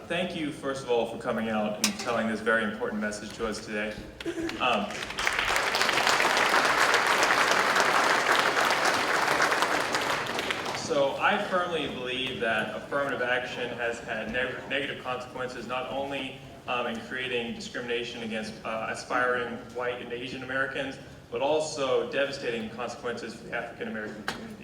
Thank you, first of all, for coming out and telling this very important message to us today. So I firmly believe that affirmative action has had negative consequences, not only in creating discrimination against aspiring white and Asian Americans, but also devastating consequences for the African American community.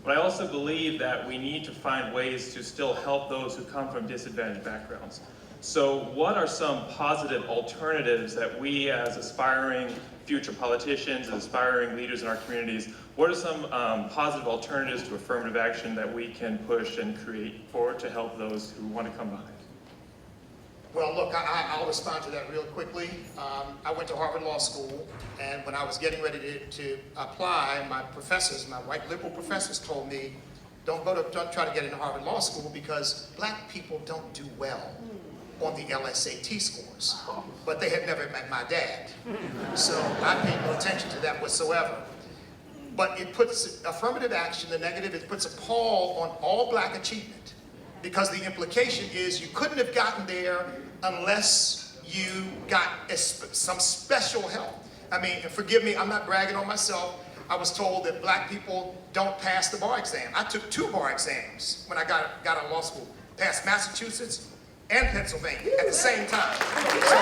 But I also believe that we need to find ways to still help those who come from disadvantaged backgrounds. So what are some positive alternatives that we as aspiring future politicians and aspiring leaders in our communities, what are some positive alternatives to affirmative action that we can push and create forward to help those who want to come behind? Well, look, I'll respond to that real quickly. I went to Harvard Law School, and when I was getting ready to apply, my professors, my white liberal professors told me, don't try to get into Harvard Law School because black people don't do well on the LSAT scores. But they had never met my dad. So I paid no attention to that whatsoever. But it puts affirmative action, the negative, it puts a pall on all black achievement. Because the implication is you couldn't have gotten there unless you got some special help. I mean, and forgive me, I'm not bragging on myself. I was told that black people don't pass the bar exam. I took 2 bar exams when I got out of law school. Passed Massachusetts and Pennsylvania at the same time. So,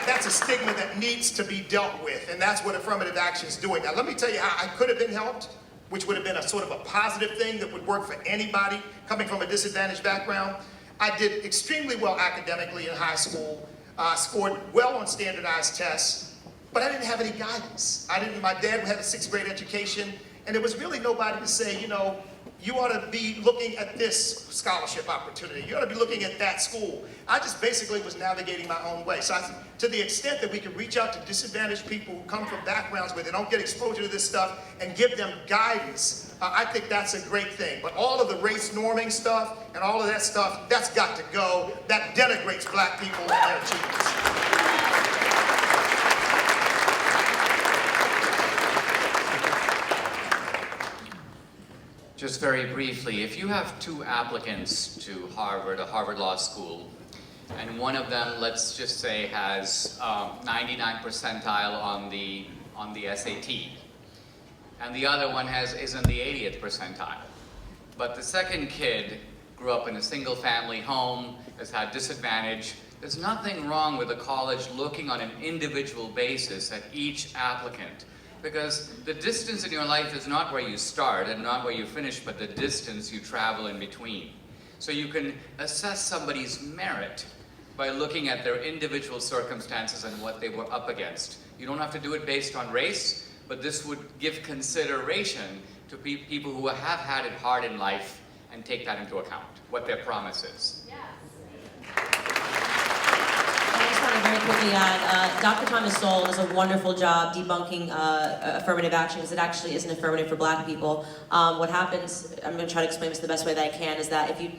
that's a stigma that needs to be dealt with, and that's what affirmative action is doing. Now, let me tell you how I could have been helped, which would have been a sort of a positive thing that would work for anybody coming from a disadvantaged background. I did extremely well academically in high school, scored well on standardized tests, but I didn't have any guidance. My dad had a 6th grade education, and there was really nobody to say, you know, you ought to be looking at this scholarship opportunity. You ought to be looking at that school. I just basically was navigating my own way. So to the extent that we can reach out to disadvantaged people who come from backgrounds where they don't get exposure to this stuff and give them guidance, I think that's a great thing. But all of the race norming stuff and all of that stuff, that's got to go. That denigrates black people and their achievements. Just very briefly, if you have 2 applicants to Harvard, a Harvard Law School, and one of them, let's just say, has 99 percentile on the SAT, and the other one is in the 80th percentile, but the second kid grew up in a single-family home, has had disadvantage, there's nothing wrong with a college looking on an individual basis at each applicant. Because the distance in your life is not where you start and not where you finish, but the distance you travel in between. So you can assess somebody's merit by looking at their individual circumstances and what they were up against. You don't have to do it based on race, but this would give consideration to people who have had it hard in life and take that into account, what their promise is. I just want to very quickly add, Dr. Thomas Sowell does a wonderful job debunking affirmative action, because it actually isn't affirmative for black people. What happens, I'm going to try to explain this the best way that I can, is that if you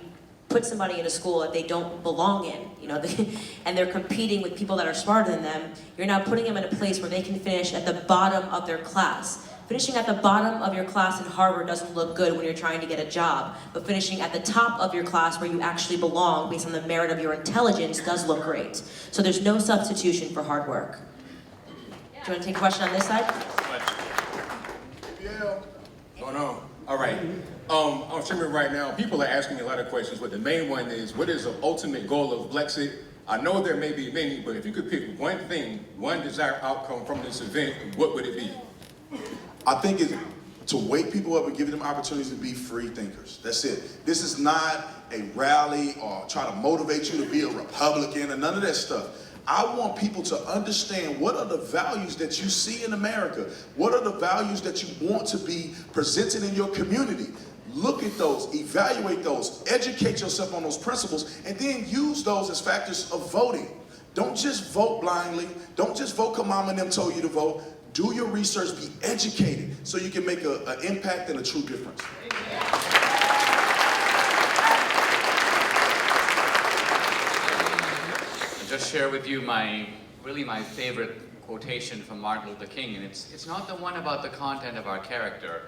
put somebody in a school that they don't belong in, you know, and they're competing with people that are smarter than them, you're now putting them in a place where they can finish at the bottom of their class. Finishing at the bottom of your class in Harvard doesn't look good when you're trying to get a job, but finishing at the top of your class where you actually belong based on the merit of your intelligence does look great. So there's no substitution for hard work. Do you want to take a question on this side? Yeah. Going on. All right. I'm streaming right now. People are asking me a lot of questions, but the main one is, what is the ultimate goal of Blexit? I know there may be many, but if you could pick one thing, one desired outcome from this event, what would it be? I think it's to wake people up and give them opportunities to be free thinkers. That's it. This is not a rally or try to motivate you to be a Republican or none of that stuff. I want people to understand what are the values that you see in America. What are the values that you want to be presented in your community? Look at those, evaluate those, educate yourself on those principles, and then use those as factors of voting. Don't just vote blindly. Don't just vote because mama and them told you to vote. Do your research, be educated, so you can make an impact and a true difference. I'll just share with you my favorite quotation from Martin Luther King, and it's not the one about the content of our character.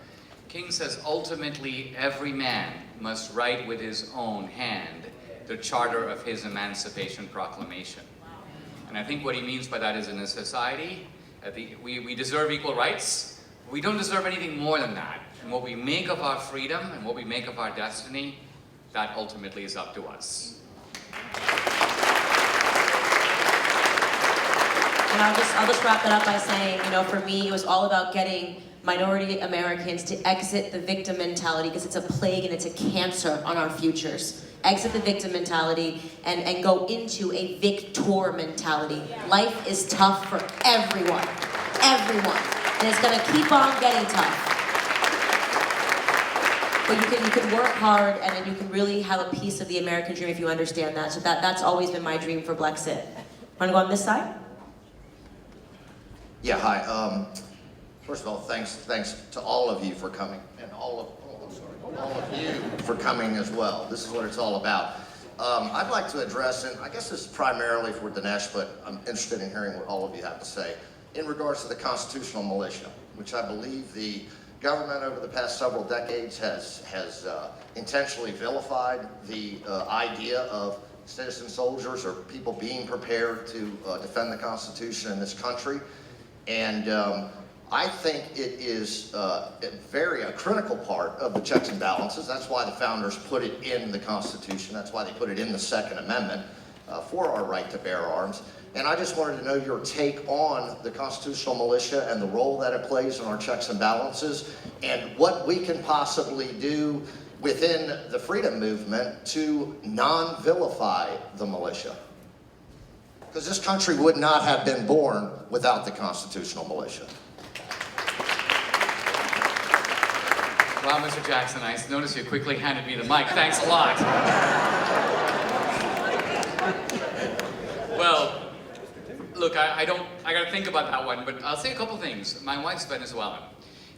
King says, ultimately, every man must write with his own hand the charter of his Emancipation Proclamation. And I think what he means by that is, in a society, we deserve equal rights. We don't deserve anything more than that. And what we make of our freedom and what we make of our destiny, that ultimately is up to us. And I'll just wrap that up by saying, you know, for me, it was all about getting minority Americans to exit the victim mentality, because it's a plague and it's a cancer on our futures. Exit the victim mentality and go into a victor mentality. Life is tough for everyone. Everyone. And it's gonna keep on getting tough. But you can work hard, and then you can really have a piece of the American dream if you understand that. So that's always been my dream for Blexit. Wanna go on this side? Yeah, hi. First of all, thanks to all of you for coming, and all of you for coming as well. This is what it's all about. I'd like to address, and I guess this is primarily for Dinesh, but I'm interested in hearing what all of you have to say, in regards to the constitutional militia, which I believe the government over the past several decades has intentionally vilified the idea of citizen soldiers or people being prepared to defend the Constitution in this country. And I think it is a critical part of the checks and balances. That's why the founders put it in the Constitution. That's why they put it in the Second Amendment for our right to bear arms. And I just wanted to know your take on the constitutional militia and the role that it plays in our checks and balances, and what we can possibly do within the freedom movement to non-vilify the militia. Because this country would not have been born without the constitutional militia. Wow, Mr. Jackson, I noticed you quickly handed me the mic. Thanks a lot. Well, look, I gotta think about that one, but I'll say a couple things. My wife's Venezuelan.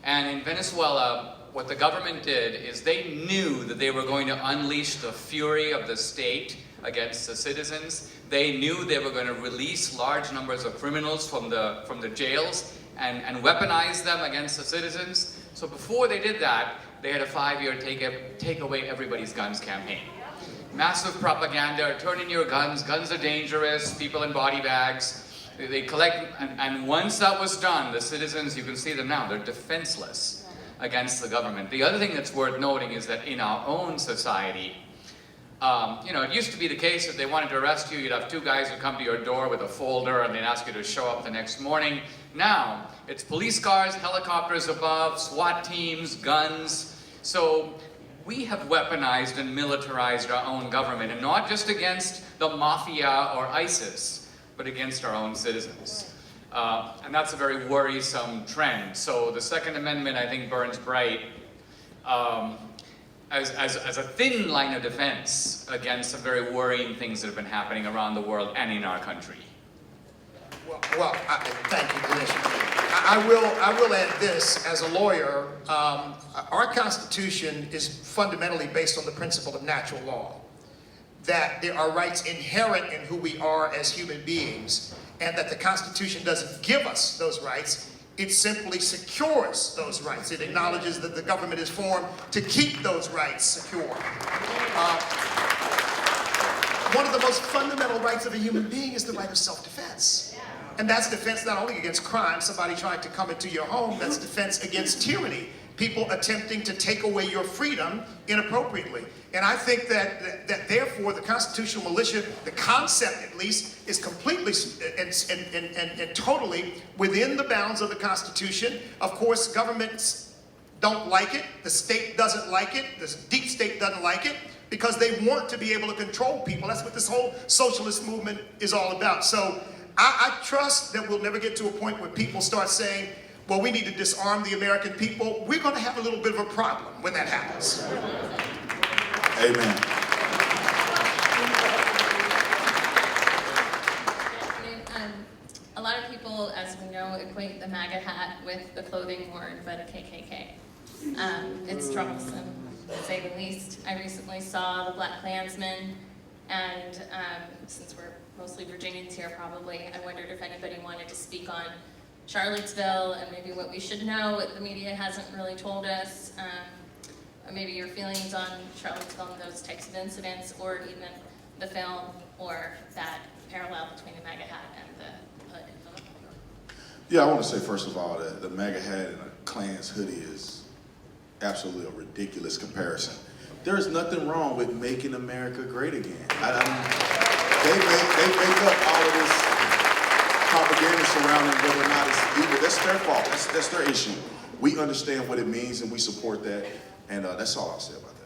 And in Venezuela, what the government did is they knew that they were going to unleash the fury of the state against the citizens. They knew they were going to release large numbers of criminals from the jails and weaponize them against the citizens. So before they did that, they had a 5-year take away everybody's guns campaign. Massive propaganda, turn in your guns are dangerous, people in body bags. They collect, and once that was done, the citizens, you can see them now, they're defenseless against the government. The other thing that's worth noting is that in our own society, it used to be the case that they wanted to arrest you, you'd have 2 guys who come to your door with a folder and they'd ask you to show up the next morning. Now, it's police cars, helicopters above, SWAT teams, guns. So we have weaponized and militarized our own government, and not just against the mafia or ISIS, but against our own citizens. And that's a very worrisome trend. So the Second Amendment, I think, burns bright as a thin line of defense against some very worrying things that have been happening around the world and in our country. Well, thank you, Dinesh. I will add this as a lawyer. Our Constitution is fundamentally based on the principle of natural law, that there are rights inherent in who we are as human beings, and that the Constitution doesn't give us those rights. It simply secures those rights. It acknowledges that the government is formed to keep those rights secure. One of the most fundamental rights of a human being is the right of self-defense. And that's defense not only against crime, somebody trying to come into your home, that's defense against tyranny, people attempting to take away your freedom inappropriately. And I think that therefore the constitutional militia, the concept at least, is completely and totally within the bounds of the Constitution. Of course, governments don't like it, the state doesn't like it, the deep state doesn't like it, because they want to be able to control people. That's what this whole socialist movement is all about. So I trust that we'll never get to a point where people start saying, well, we need to disarm the American people. We're going to have a little bit of a problem when that happens. Amen. A lot of people, as we know, equate the MAGA hat with the clothing worn by the KKK. It's troublesome, to say the least. I recently saw the Black Klansman, and since we're mostly Virginians here probably, I wondered if anybody wanted to speak on Charlottesville and maybe what we should know, what the media hasn't really told us, or maybe your feelings on Charlottesville and those types of incidents, or even the film, or that parallel between the MAGA hat and the hood. Yeah, I want to say first of all that the MAGA hat and a Klan's hoodie is absolutely a ridiculous comparison. There is nothing wrong with making America great again. They make up all of this propaganda surrounding whether or not it's legal. That's their fault. That's their issue. We understand what it means and we support that. And that's all I'll say about that.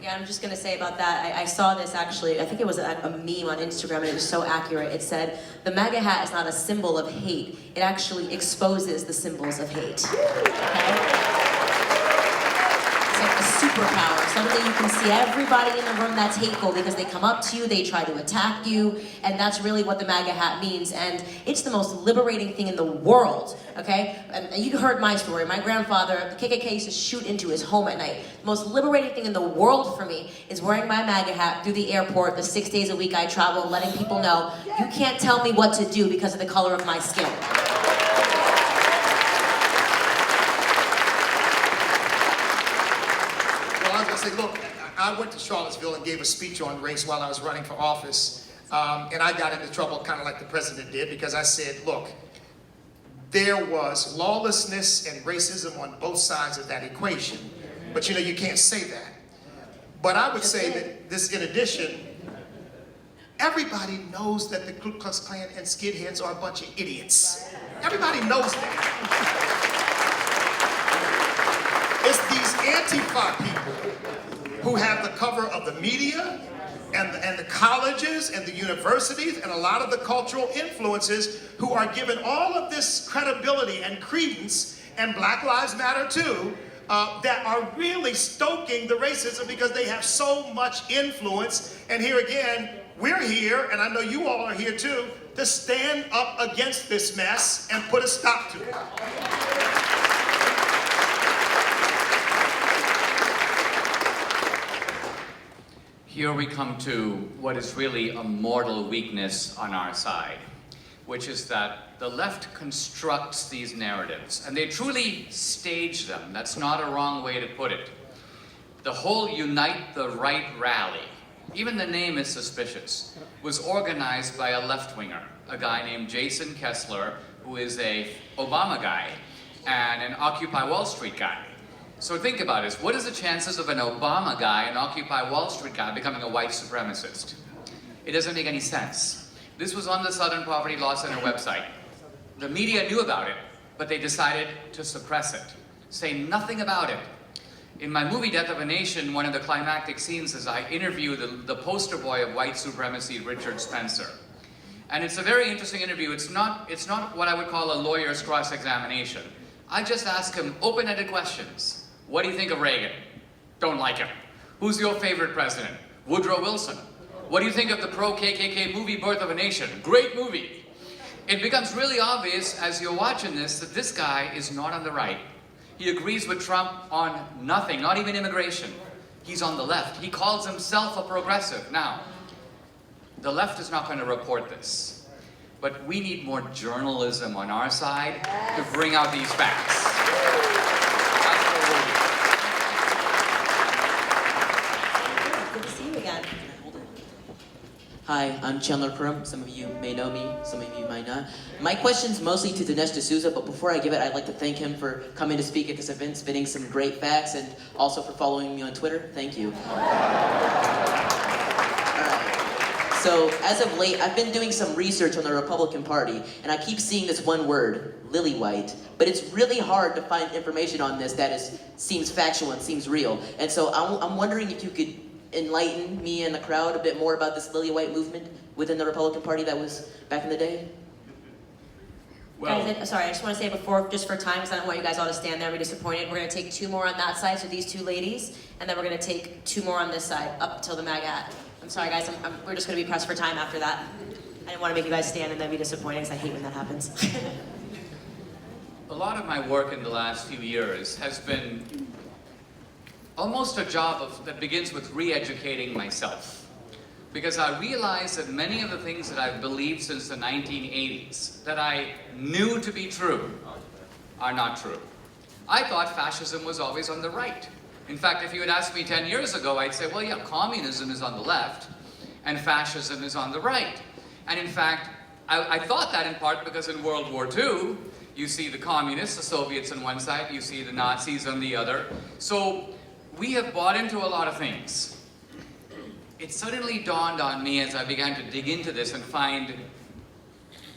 Yeah, I'm just gonna say about that, I saw this actually, I think it was a meme on Instagram and it was so accurate. It said, the MAGA hat is not a symbol of hate, it actually exposes the symbols of hate. Okay? It's like a superpower, something you can see everybody in the room that's hateful because they come up to you, they try to attack you, and that's really what the MAGA hat means. And it's the most liberating thing in the world, okay? And you heard my story. My grandfather, the KKK used to shoot into his home at night. The most liberating thing in the world for me is wearing my MAGA hat through the airport the 6 days a week I travel, letting people know, you can't tell me what to do because of the color of my skin. Say, look, I went to Charlottesville and gave a speech on race while I was running for office, and I got into trouble kind of like the president did because I said, look, there was lawlessness and racism on both sides of that equation, but you know, you can't say that. But I would say that this, in addition, everybody knows that the Ku Klux Klan and skinheads are a bunch of idiots. Everybody knows that. It's these Antifa people who have the cover of the media and the colleges and the universities and a lot of the cultural influences who are given all of this credibility and credence, and Black Lives Matter too, that are really stoking the racism because they have so much influence. And here again, we're here, and I know you all are here too, to stand up against this mess and put a stop to it. Here we come to what is really a mortal weakness on our side, which is that the left constructs these narratives, and they truly stage them. That's not a wrong way to put it. The whole Unite the Right rally, even the name is suspicious, was organized by a left-winger, a guy named Jason Kessler, who is a Obama guy and an Occupy Wall Street guy. So think about this. What is the chances of an Obama guy, an Occupy Wall Street guy, becoming a white supremacist? It doesn't make any sense. This was on the Southern Poverty Law Center website. The media knew about it, but they decided to suppress it, say nothing about it. In my movie Death of a Nation, one of the climactic scenes is I interview the poster boy of white supremacy, Richard Spencer. And it's a very interesting interview. It's not what I would call a lawyer's cross-examination. I just ask him open-ended questions. What do you think of Reagan? Don't like him. Who's your favorite president? Woodrow Wilson. What do you think of the pro-KKK movie Birth of a Nation? Great movie. It becomes really obvious as you're watching this that this guy is not on the right. He agrees with Trump on nothing, not even immigration. He's on the left. He calls himself a progressive. Now, the left is not going to report this, but we need more journalism on our side to bring out these facts. Good to see you again. Hi, I'm Chandler Purum. Some of you may know me, some of you might not. My question's mostly to Dinesh D'Souza, but before I give it, I'd like to thank him for coming to speak at this event, spitting some great facts, and also for following me on Twitter. Thank you. So, as of late, I've been doing some research on the Republican Party, and I keep seeing this one word, lily white, but it's really hard to find information on this that seems factual and seems real. And so I'm wondering if you could enlighten me and the crowd a bit more about this lily white movement within the Republican Party that was back in the day? Well, Guys, sorry, I just want to say before, just for time, because I don't want you guys all to stand there and be disappointed, we're going to take 2 more on that side, so these 2 ladies, and then we're going to take 2 more on this side, up till the MAGA hat. I'm sorry guys, we're just going to be pressed for time after that. I didn't want to make you guys stand and then be disappointed, because I hate when that happens. a lot of my work in the last few years has been almost a job that begins with re-educating myself. because I realized that many of the things that I've believed since the 1980s, that I knew to be true, are not true. I thought fascism was always on the right. In fact, if you had asked me 10 years ago, I'd say, well, yeah, communism is on the left, and fascism is on the right. And in fact, I thought that in part because in World War II, you see the communists, the Soviets on one side, you see the Nazis on the other. So we have bought into a lot of things. It suddenly dawned on me as I began to dig into this and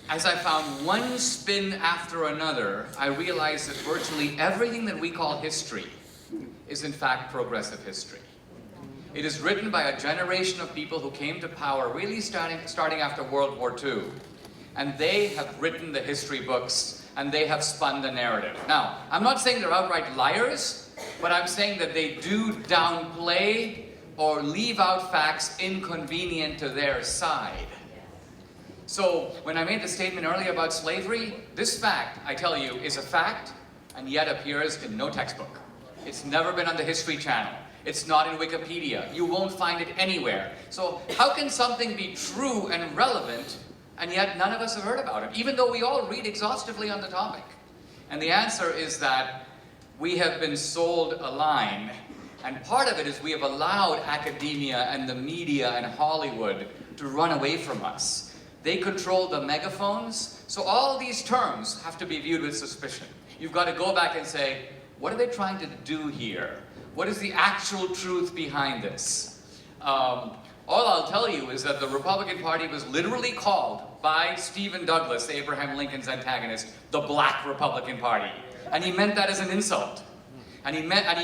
as I found one spin after another, I realized that virtually everything that we call history is in fact progressive history. It is written by a generation of people who came to power really starting after World War II. And they have written the history books, and they have spun the narrative. Now, I'm not saying they're outright liars, but I'm saying that they do downplay or leave out facts inconvenient to their side. So, when I made the statement earlier about slavery, this fact, I tell you, is a fact, and yet appears in no textbook. It's never been on the History Channel. It's not in Wikipedia. You won't find it anywhere. So, how can something be true and relevant, and yet none of us have heard about it, even though we all read exhaustively on the topic? And the answer is that we have been sold a line. And part of it is we have allowed academia and the media and Hollywood to run away from us. They control the megaphones, so all these terms have to be viewed with suspicion. You've got to go back and say, what are they trying to do here? What is the actual truth behind this? All I'll tell you is that the Republican Party was literally called by Stephen Douglas, Abraham Lincoln's antagonist, the Black Republican Party. And he meant that as an insult. And he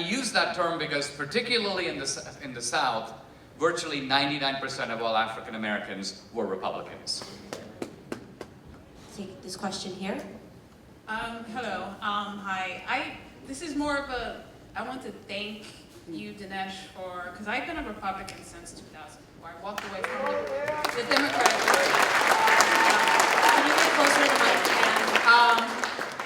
used that term because particularly in the South, virtually 99% of all African Americans were Republicans. Take this question here. Hello. Hi. This is more of a. I want to thank you, Dinesh, because I've been a Republican since 2004. I walked away from the Democratic Party. Can you get closer to the mic?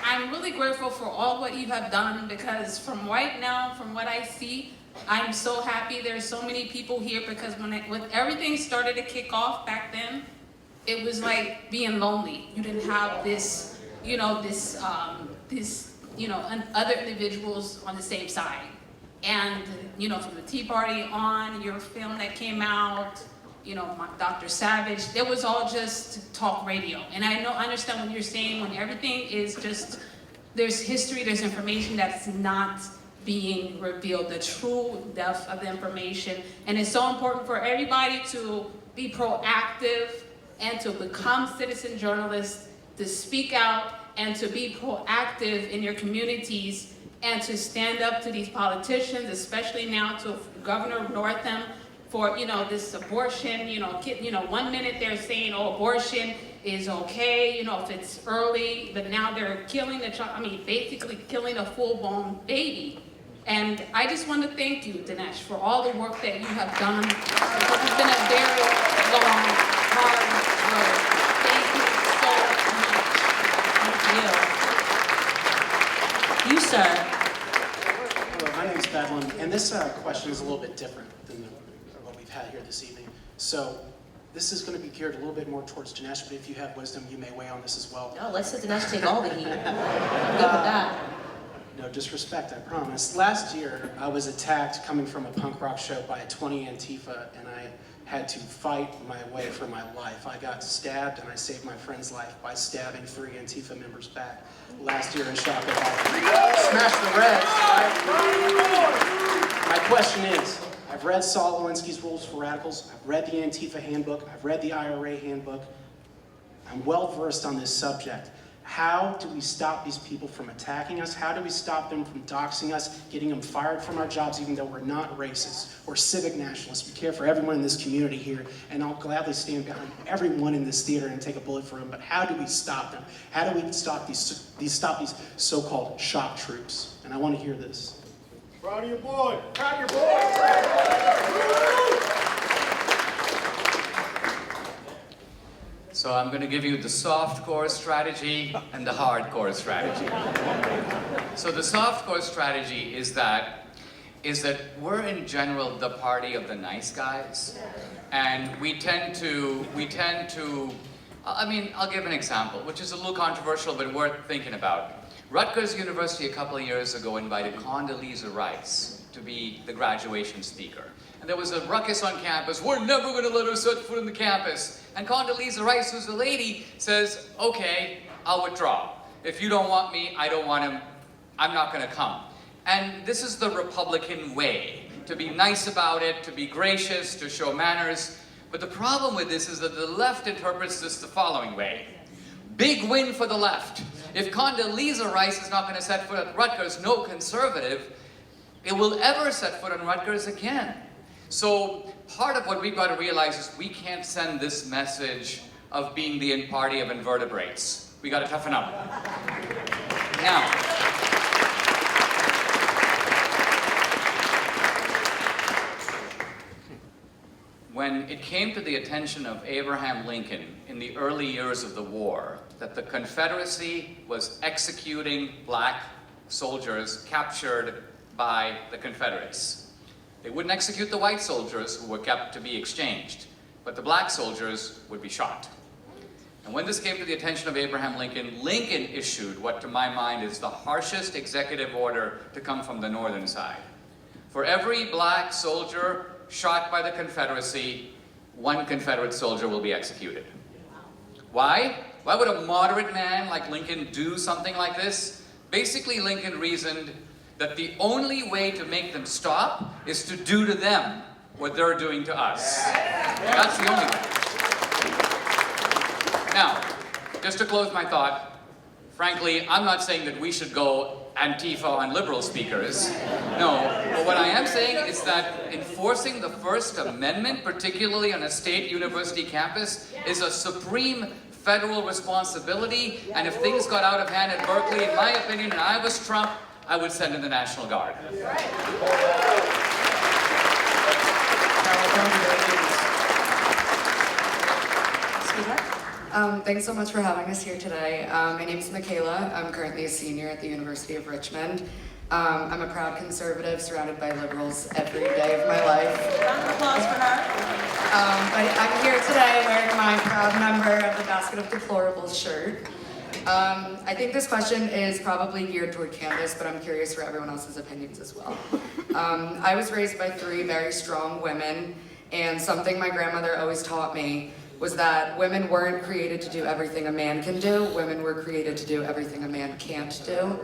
I'm really grateful for all what you have done because from right now, from what I see, I'm so happy there's so many people here because when everything started to kick off back then, it was like being lonely. You didn't have this, other individuals on the same side. And, from the Tea Party on, your film that came out, Dr. Savage, it was all just talk radio. And I understand what you're saying when everything is just, there's history, there's information that's not being revealed, the true depth of the information. And it's so important for everybody to be proactive and to become citizen journalists, to speak out and to be proactive in your communities and to stand up to these politicians, especially now to Governor Northam, for this abortion, 1 minute they're saying, oh, abortion is okay, if it's early, but now they're killing the child, basically killing a full-blown baby. And I just want to thank you, Dinesh, for all the work that you have done, because it's been a very long, hard road. Thank you so much. Thank you. You, sir. Hello, my name is Bedlam, and this question is a little bit different than what we've had here this evening. So this is going to be geared a little bit more towards Dinesh, but if you have wisdom, you may weigh on this as well. No, let's let Dinesh take all the heat. I'm good with that. No disrespect, I promise. Last year, I was attacked coming from a punk rock show by a 20 Antifa, and I had to fight my way for my life. I got stabbed, and I saved my friend's life by stabbing 3 Antifa members back last year in Shaka. Smash the Reds, right? My question is, I've read Saul Alinsky's Rules for Radicals, I've read the Antifa handbook, I've read the IRA handbook. I'm well versed on this subject. How do we stop these people from attacking us? How do we stop them from doxing us, getting them fired from our jobs even though we're not racist or civic nationalists? We care for everyone in this community here, and I'll gladly stand behind everyone in this theater and take a bullet for them, but how do we stop them? How do we stop these so-called shock troops? And I want to hear this. Proud of your boy! Proud of your boy! So I'm going to give you the soft-core strategy and the hardcore strategy. So the soft-core strategy is that is that we're in general the party of the nice guys. And we tend to, I mean, I'll give an example, which is a little controversial, but worth thinking about. Rutgers University a couple of years ago invited Condoleezza Rice to be the graduation speaker. And there was a ruckus on campus, we're never gonna let her set foot on the campus. And Condoleezza Rice, who's a lady, says, okay, I'll withdraw. If you don't want me, I don't want him, I'm not gonna come. And this is the Republican way, to be nice about it, to be gracious, to show manners. But the problem with this is that the left interprets this the following way. Big win for the left. If Condoleezza Rice is not going to set foot at Rutgers, no conservative, it will ever set foot on Rutgers again. So part of what we've got to realize is we can't send this message of being the party of invertebrates. We got to toughen up. Now, when it came to the attention of Abraham Lincoln in the early years of the war, that the Confederacy was executing black soldiers captured by the Confederates. They wouldn't execute the white soldiers who were kept to be exchanged, but the black soldiers would be shot. And when this came to the attention of Abraham Lincoln, Lincoln issued what to my mind is the harshest executive order to come from the northern side. For every black soldier shot by the Confederacy, one Confederate soldier will be executed. Why? Why would a moderate man like Lincoln do something like this? Basically, Lincoln reasoned that the only way to make them stop is to do to them what they're doing to us. That's the only way. Now, just to close my thought, frankly, I'm not saying that we should go Antifa on liberal speakers. No, but what I am saying is that enforcing the First Amendment, particularly on a state university campus, is a supreme federal responsibility, and if things got out of hand at Berkeley, in my opinion, and I was Trump, I would send in the National Guard. Thanks so much for having us here today. My name is Michaela. I'm currently a senior at the University of Richmond. I'm a proud conservative surrounded by liberals every day of my life. Round of applause for her. But I'm here today wearing my proud member of the Basket of Deplorables shirt. I think this question is probably geared toward Candace, but I'm curious for everyone else's opinions as well. I was raised by three very strong women, and something my grandmother always taught me was that women weren't created to do everything a man can do, women were created to do everything a man can't do.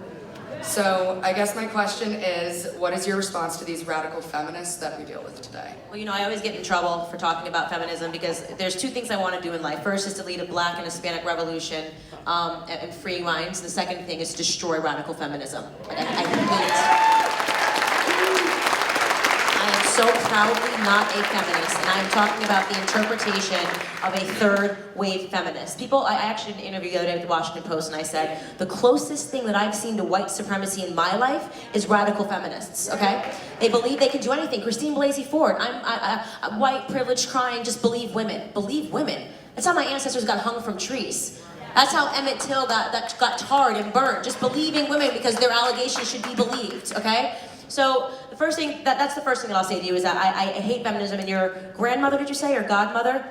So I guess my question is, what is your response to these radical feminists that we deal with today? Well, you know, I always get in trouble for talking about feminism because there's two things I want to do in life. First is to lead a black and Hispanic revolution and free minds. The second thing is to destroy radical feminism. Like, I am so proudly not a feminist, and I am talking about the interpretation of a third wave feminist. I actually did an interview the other day with the Washington Post, and I said, the closest thing that I've seen to white supremacy in my life is radical feminists, okay? They believe they can do anything. Christine Blasey Ford, I'm white, privileged, crying, just believe women. Believe women. That's how my ancestors got hung from trees. That's how Emmett Till got tarred and burned, just believing women because their allegations should be believed, okay? So the first thing, that's the first thing that I'll say to you is that I hate feminism, and your grandmother, did you say, or godmother?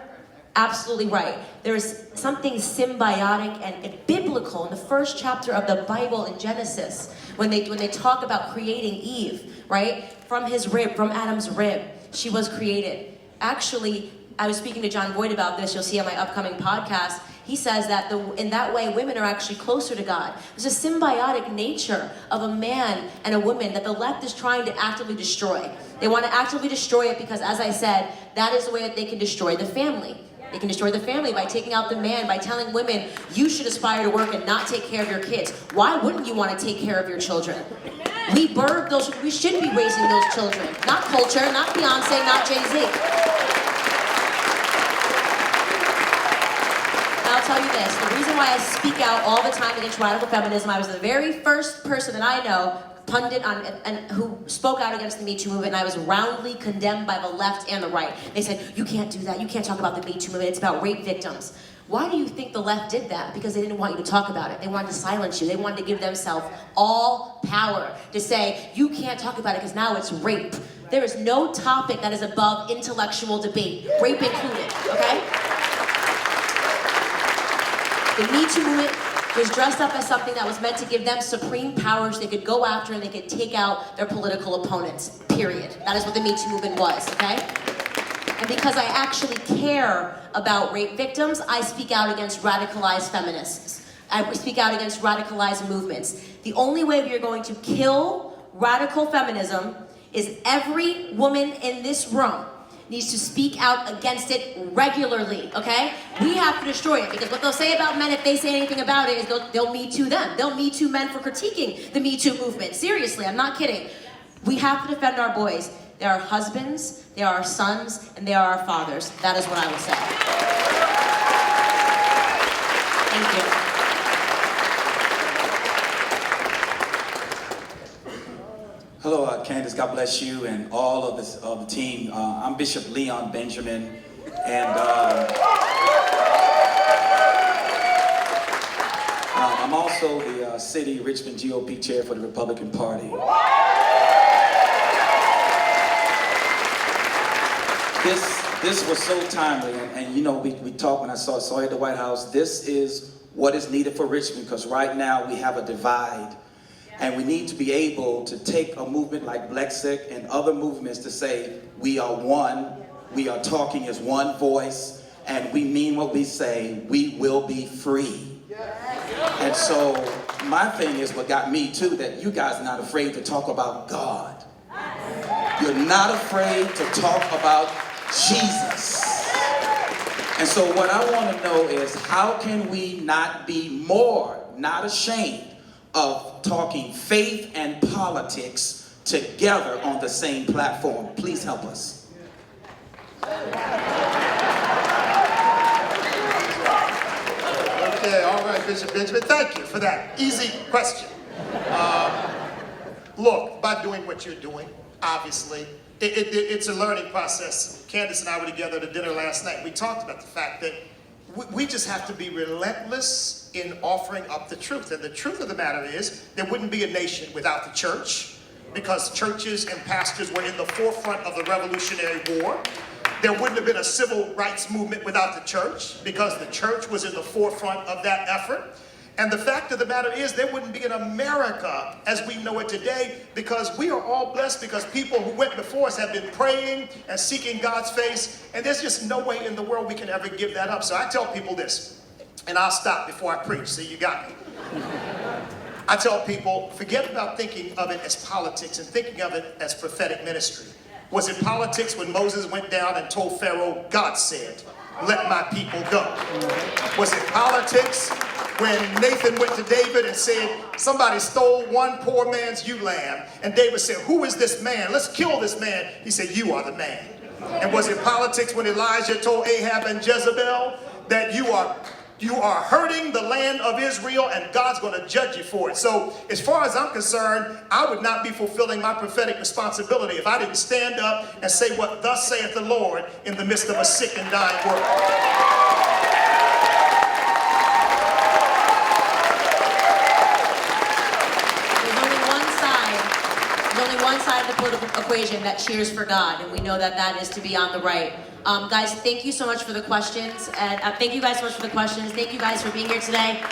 Absolutely right. There's something symbiotic and biblical in the first chapter of the Bible in Genesis when they talk about creating Eve, right? From his rib, from Adam's rib, she was created. Actually, I was speaking to John Boyd about this, you'll see on my upcoming podcast. He says that in that way, women are actually closer to God. There's a symbiotic nature of a man and a woman that the left is trying to actively destroy. They want to actively destroy it because, as I said, that is the way that they can destroy the family. They can destroy the family by taking out the man, by telling women, you should aspire to work and not take care of your kids. Why wouldn't you want to take care of your children? We birthed those, we should be raising those children. Not culture, not Beyonce, not Jay-Z. I'll tell you this, the reason why I speak out all the time against radical feminism, I was the very first person that I know, pundit who spoke out against the Me Too movement, and I was roundly condemned by the left and the right. They said, you can't do that, you can't talk about the Me Too movement, it's about rape victims. Why do you think the left did that? Because they didn't want you to talk about it. They wanted to silence you. They wanted to give themselves all power to say, you can't talk about it because now it's rape. There is no topic that is above intellectual debate, rape included, okay? The Me Too movement was dressed up as something that was meant to give them supreme powers they could go after and they could take out their political opponents, period. That is what the Me Too movement was, okay? And because I actually care about rape victims, I speak out against radicalized feminists. I speak out against radicalized movements. The only way we are going to kill radical feminism is every woman in this room needs to speak out against it regularly, okay? We have to destroy it, because what they'll say about men if they say anything about it is they'll Me Too them. They'll Me Too men for critiquing the Me Too movement. Seriously, I'm not kidding. We have to defend our boys. They are our husbands, they are our sons, and they are our fathers. That is what I will say. Thank you. Hello, Candace, God bless you and all of the team. I'm Bishop Leon Benjamin, and I'm also the city Richmond GOP chair for the Republican Party. This was so timely, and you know, we talked when I saw you at the White House. This is what is needed for Richmond, because right now we have a divide. And we need to be able to take a movement like Blexit and other movements to say, we are one, we are talking as one voice, and we mean what we say, we will be free. And so my thing is what got me too, that you guys are not afraid to talk about God. You're not afraid to talk about Jesus. And so what I want to know is, how can we not be not ashamed of talking faith and politics together on the same platform? Please help us. Okay, all right, Bishop Benjamin, thank you for that easy question. Look, by doing what you're doing, obviously, it's a learning process. Candace and I were together at a dinner last night. We talked about the fact that we just have to be relentless in offering up the truth. And the truth of the matter is, there wouldn't be a nation without the church, because churches and pastors were in the forefront of the Revolutionary War. There wouldn't have been a civil rights movement without the church, because the church was in the forefront of that effort. And the fact of the matter is, there wouldn't be an America as we know it today, because we are all blessed because people who went before us have been praying and seeking God's face, and there's just no way in the world we can ever give that up. So I tell people this, and I'll stop before I preach, so you got me. I tell people, forget about thinking of it as politics and thinking of it as prophetic ministry. Was it politics when Moses went down and told Pharaoh, God said, let my people go? Was it politics when Nathan went to David and said, somebody stole one poor man's ewe lamb? And David said, who is this man? Let's kill this man. He said, you are the man. And was it politics when Elijah told Ahab and Jezebel that you are hurting the land of Israel and God's going to judge you for it? So as far as I'm concerned, I would not be fulfilling my prophetic responsibility if I didn't stand up and say what thus saith the Lord in the midst of a sick and dying world. There's only one side of the political equation that cheers for God, and we know that that is to be on the right. Guys, thank you so much for the questions, and thank you guys so much for the questions. Thank you guys for being here today.